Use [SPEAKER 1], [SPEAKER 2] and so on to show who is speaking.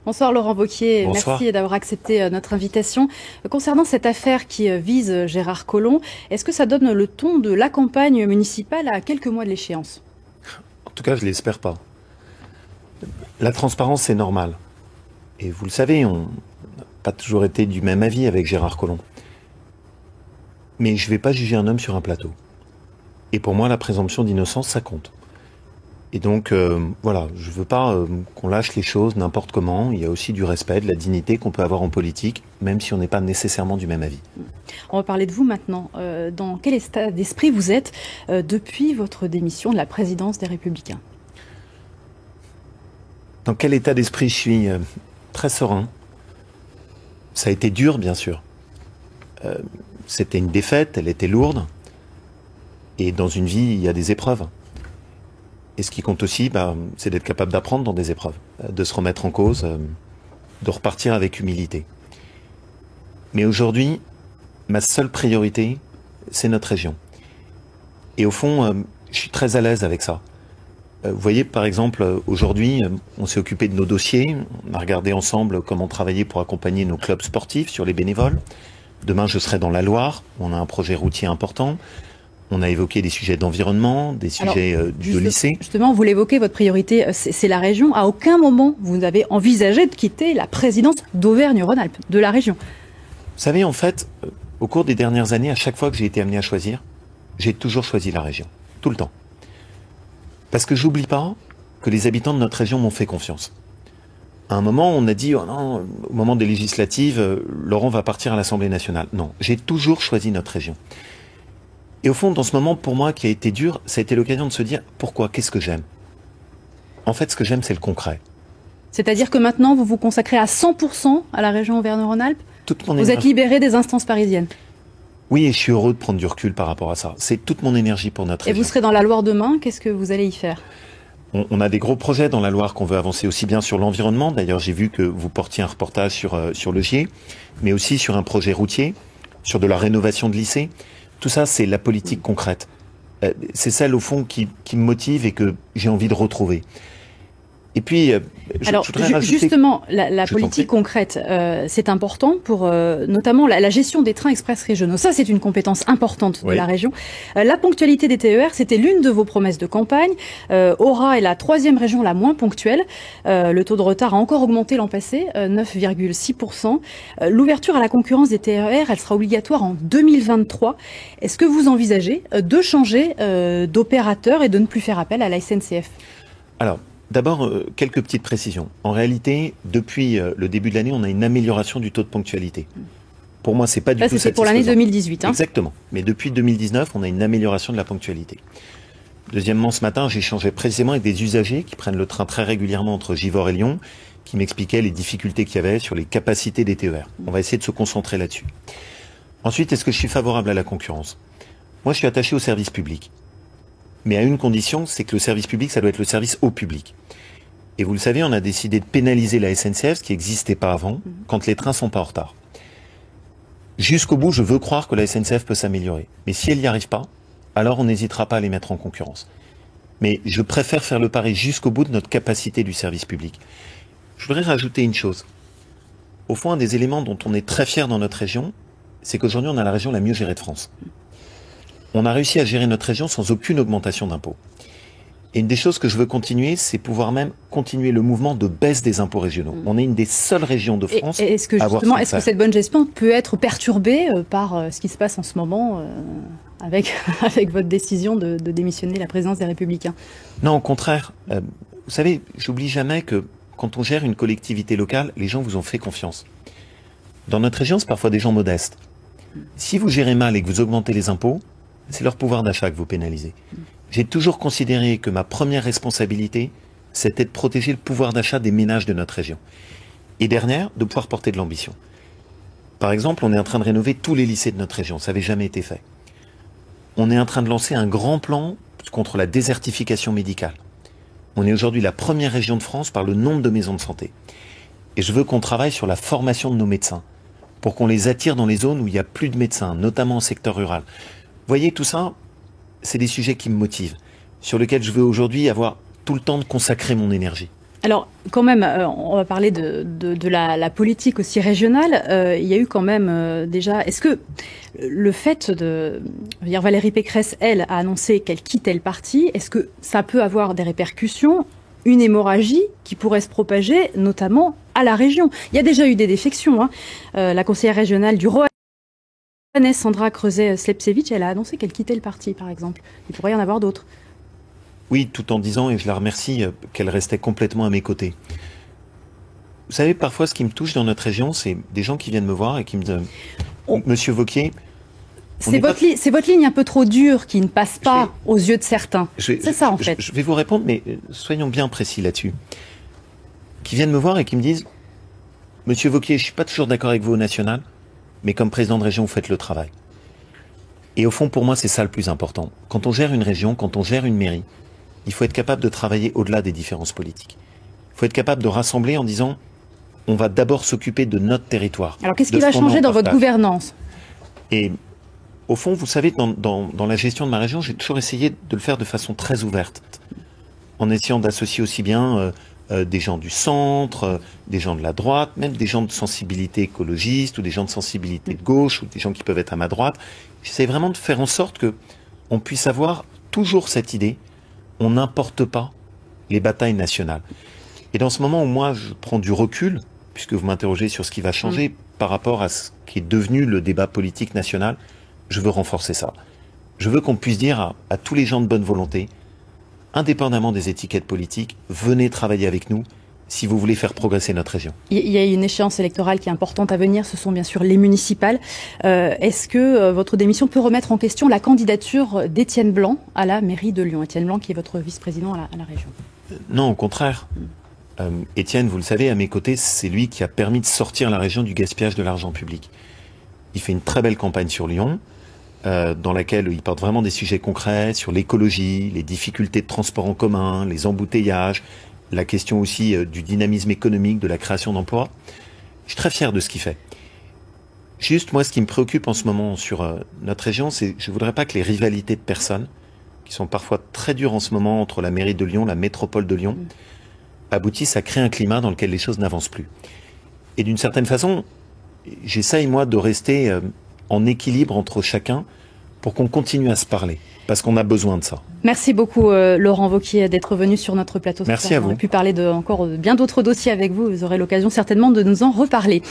[SPEAKER 1] Bonsoir Laurent Wauquiez,
[SPEAKER 2] Bonsoir.
[SPEAKER 1] merci d'avoir accepté notre invitation. Concernant cette affaire qui vise Gérard Collomb, est-ce que ça donne le ton de la campagne municipale à quelques mois de l'échéance?
[SPEAKER 2] En tout cas, je ne l'espère pas. La transparence, c'est normal. Et vous le savez, on n'a pas toujours été du même avis avec Gérard Collomb. Mais je ne vais pas juger un homme sur un plateau. Et pour moi, la présomption d'innocence, ça compte. Et donc, voilà, je ne veux pas qu'on lâche les choses n'importe comment. Il y a aussi du respect, de la dignité qu'on peut avoir en politique, même si on n'est pas nécessairement du même avis.
[SPEAKER 1] On va parler de vous maintenant. Dans quel état d'esprit vous êtes depuis votre démission de la présidence des Républicains?
[SPEAKER 2] Dans quel état d'esprit je suis? Très serein. Ça a été dur, bien sûr. C'était une défaite, elle était lourde. Et dans une vie, il y a des épreuves. Et ce qui compte aussi, c'est d'être capable d'apprendre dans des épreuves, de se remettre en cause, de repartir avec humilité. Mais aujourd'hui, ma seule priorité, c'est notre région. Et au fond, je suis très à l'aise avec ça. Vous voyez, par exemple, aujourd'hui, on s'est occupé de nos dossiers, on a regardé ensemble comment travailler pour accompagner nos clubs sportifs sur les bénévoles. Demain, je serai dans la Loire, on a un projet routier important. On a évoqué des sujets d'environnement, des sujets de lycée.
[SPEAKER 1] Justement, vous l'évoquez, votre priorité, c'est la région. À aucun moment, vous n'avez envisagé de quitter la présidence d'Auvergne-Rhône-Alpes, de la région.
[SPEAKER 2] Vous savez, en fait, au cours des dernières années, à chaque fois que j'ai été amené à choisir, j'ai toujours choisi la région. Tout le temps. Parce que j'oublie pas que les habitants de notre région m'ont fait confiance. À un moment, on a dit, oh non, au moment des législatives, Laurent va partir à l'Assemblée nationale. Non, j'ai toujours choisi notre région. Et au fond, dans ce moment, pour moi, qui a été dur, ça a été l'occasion de se dire, pourquoi? Qu'est-ce que j'aime? En fait, ce que j'aime, c'est le concret.
[SPEAKER 1] C'est-à-dire que maintenant, vous vous consacrez à 100% à la région Auvergne-Rhône-Alpes? Vous êtes libéré des instances parisiennes?
[SPEAKER 2] Oui, et je suis heureux de prendre du recul par rapport à ça. C'est toute mon énergie pour notre région.
[SPEAKER 1] Et vous serez dans la Loire demain, qu'est-ce que vous allez y faire?
[SPEAKER 2] On a des gros projets dans la Loire qu'on veut avancer aussi bien sur l'environnement. D'ailleurs, j'ai vu que vous portiez un reportage sur le Gier, mais aussi sur un projet routier, sur de la rénovation de lycées. Tout ça, c'est la politique concrète. C'est celle, au fond, qui me motive et que j'ai envie de retrouver. Et puis, je voudrais rajouter...
[SPEAKER 1] Justement, la politique concrète, c'est important pour notamment la gestion des trains express régionaux. Ça, c'est une compétence importante de la région. La ponctualité des TER, c'était l'une de vos promesses de campagne. Auras est la 3e région la moins ponctuelle. Le taux de retard a encore augmenté l'an passé, 9,6%. L'ouverture à la concurrence des TER, elle sera obligatoire en 2023. Est-ce que vous envisagez de changer d'opérateur et de ne plus faire appel à la SNCF?
[SPEAKER 2] Alors, d'abord, quelques petites précisions. En réalité, depuis le début de l'année, on a une amélioration du taux de ponctualité. Pour moi, c'est pas du tout satisfaisant.
[SPEAKER 1] C'était pour l'année 2018. Hein.
[SPEAKER 2] Exactement. Mais depuis 2019, on a une amélioration de la ponctualité. Deuxièmement, ce matin, j'ai échangé précisément avec des usagers qui prennent le train très régulièrement entre Givors et Lyon, qui m'expliquaient les difficultés qu'il y avait sur les capacités des TER. On va essayer de se concentrer là-dessus. Ensuite, est-ce que je suis favorable à la concurrence? Moi, je suis attaché au service public. Mais à une condition, c'est que le service public, ça doit être le service au public. Et vous le savez, on a décidé de pénaliser la SNCF, ce qui n'existait pas avant, quand les trains sont pas en retard. Jusqu'au bout, je veux croire que la SNCF peut s'améliorer. Mais si elle n'y arrive pas, alors on n'hésitera pas à les mettre en concurrence. Mais je préfère faire le pari jusqu'au bout de notre capacité du service public. Je voudrais rajouter une chose. Au fond, un des éléments dont on est très fier dans notre région, c'est qu'aujourd'hui, on a la région la mieux gérée de France. On a réussi à gérer notre région sans aucune augmentation d'impôts. Et une des choses que je veux continuer, c'est pouvoir même continuer le mouvement de baisse des impôts régionaux. On est une des seules régions de France
[SPEAKER 1] est-ce que justement, est-ce que cette bonne gestion peut être perturbée par ce qui se passe en ce moment avec votre décision de démissionner la présidence des Républicains?
[SPEAKER 2] Non, au contraire. Vous savez, j'oublie jamais que quand on gère une collectivité locale, les gens vous ont fait confiance. Dans notre région, c'est parfois des gens modestes. Si vous gérez mal et que vous augmentez les impôts, c'est leur pouvoir d'achat que vous pénalisez. J'ai toujours considéré que ma première responsabilité, c'était de protéger le pouvoir d'achat des ménages de notre région. Et dernière, de pouvoir porter de l'ambition. Par exemple, on est en train de rénover tous les lycées de notre région. Ça n'avait jamais été fait. On est en train de lancer un grand plan contre la désertification médicale. On est aujourd'hui la première région de France par le nombre de maisons de santé. Et je veux qu'on travaille sur la formation de nos médecins, pour qu'on les attire dans les zones où il n'y a plus de médecins, notamment au secteur rural. Vous voyez, tout ça, c'est des sujets qui me motivent, sur lesquels je veux aujourd'hui avoir tout le temps de consacrer mon énergie.
[SPEAKER 1] Alors, quand même, on va parler de la politique aussi régionale. Il y a eu quand même déjà... Est-ce que le fait de... Valérie Pécresse, elle, a annoncé qu'elle quittait le parti. Est-ce que ça peut avoir des répercussions, une hémorragie qui pourrait se propager, notamment à la région? Il y a déjà eu des défections. Hein. La conseillère régionale du Roannais, Sandra Creuset-Slepcevic, elle a annoncé qu'elle quittait le parti, par exemple. Il pourrait y en avoir d'autres.
[SPEAKER 2] Oui, tout en disant, et je la remercie, qu'elle restait complètement à mes côtés. Vous savez, parfois, ce qui me touche dans notre région, c'est des gens qui viennent me voir et qui me disent « Monsieur Wauquiez... »
[SPEAKER 1] C'est votre ligne un peu trop dure qui ne passe pas aux yeux de certains. C'est ça, en fait.
[SPEAKER 2] Je vais vous répondre, mais soyons bien précis là-dessus. Qui viennent me voir et qui me disent « Monsieur Wauquiez, je ne suis pas toujours d'accord avec vous au national, mais comme président de région, vous faites le travail. » Et au fond, pour moi, c'est ça le plus important. Quand on gère une région, quand on gère une mairie, il faut être capable de travailler au-delà des différences politiques. Il faut être capable de rassembler en disant on va d'abord s'occuper de notre territoire.
[SPEAKER 1] Alors qu'est-ce qui va changer dans votre gouvernance?
[SPEAKER 2] Et au fond, vous savez, dans la gestion de ma région, j'ai toujours essayé de le faire de façon très ouverte, en essayant d'associer aussi bien des gens du centre, des gens de la droite, même des gens de sensibilité écologiste ou des gens de sensibilité de gauche ou des gens qui peuvent être à ma droite. J'essaie vraiment de faire en sorte que on puisse avoir toujours cette idée. On n'importe pas les batailles nationales. Et dans ce moment où moi, je prends du recul, puisque vous m'interrogez sur ce qui va changer par rapport à ce qui est devenu le débat politique national, je veux renforcer ça. Je veux qu'on puisse dire à tous les gens de bonne volonté, indépendamment des étiquettes politiques, venez travailler avec nous si vous voulez faire progresser notre région.
[SPEAKER 1] Il y a une échéance électorale qui est importante à venir, ce sont bien sûr les municipales. Est-ce que votre démission peut remettre en question la candidature d'Étienne Blanc à la mairie de Lyon? Étienne Blanc qui est votre vice-président à la région.
[SPEAKER 2] Non, au contraire. Étienne, vous le savez, à mes côtés, c'est lui qui a permis de sortir la région du gaspillage de l'argent public. Il fait une très belle campagne sur Lyon, dans laquelle il porte vraiment des sujets concrets sur l'écologie, les difficultés de transport en commun, les embouteillages, la question aussi du dynamisme économique, de la création d'emplois. Je suis très fier de ce qu'il fait. Juste, moi, ce qui me préoccupe en ce moment sur notre région, c'est que je ne voudrais pas que les rivalités de personnes, qui sont parfois très dures en ce moment entre la mairie de Lyon, la métropole de Lyon, aboutissent à créer un climat dans lequel les choses n'avancent plus. Et d'une certaine façon, j'essaye, moi, de rester en équilibre entre chacun pour qu'on continue à se parler. Parce qu'on a besoin de ça.
[SPEAKER 1] Merci beaucoup Laurent Wauquiez d'être venu sur notre plateau.
[SPEAKER 2] Merci à vous.
[SPEAKER 1] On a pu parler encore bien d'autres dossiers avec vous. Vous aurez l'occasion certainement de nous en reparler.